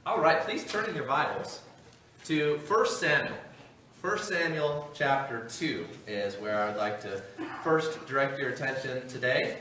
All right, please turn in your Bibles to 1 Samuel. 1 Samuel chapter 2 is where I'd like to first direct your attention today.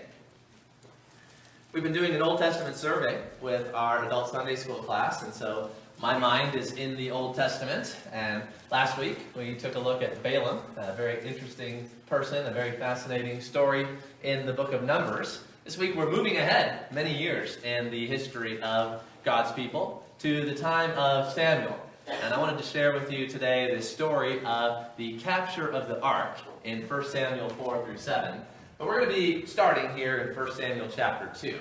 We've been doing an Old Testament survey with our adult Sunday school class, and so my mind is in the Old Testament. And last week we took a look at Balaam, a very interesting person, a very fascinating story in the book of Numbers. This week we're moving ahead many years in the history of God's people to the time of Samuel. And I wanted to share with you today the story of the capture of the ark in 1 Samuel 4 through 7. But we're going to be starting here in 1 Samuel chapter 2.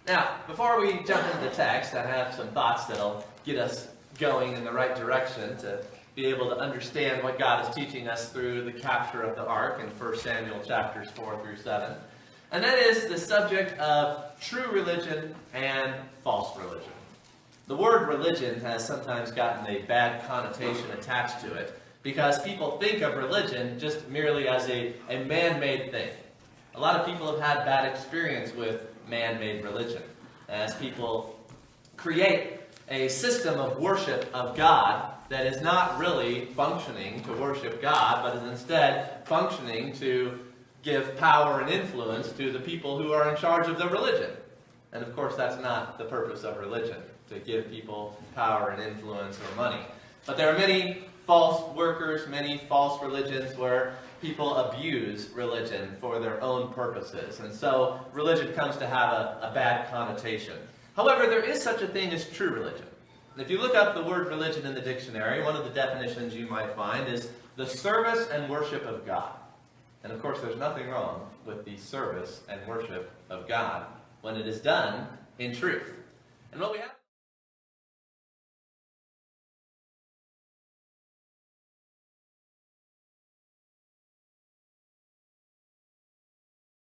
Now, before we jump into the text, I have some thoughts that'll get us going in the right direction to be able to understand what God is teaching us through the capture of the ark in 1 Samuel chapters 4 through 7. And that is the subject of true religion and false religion. The word religion has sometimes gotten a bad connotation attached to it because people think of religion just merely as a man-made thing. A lot of people have had bad experience with man-made religion as people create a system of worship of God that is not really functioning to worship God, but is instead functioning to give power and influence to the people who are in charge of the religion. And of course, that's not the purpose of religion, to give people power and influence or money. But there are many false workers, many false religions where people abuse religion for their own purposes. And so religion comes to have a bad connotation. However, there is such a thing as true religion. And if you look up the word religion in the dictionary, one of the definitions you might find is the service and worship of God. And of course, there's nothing wrong with the service and worship of God when it is done in truth. And what we have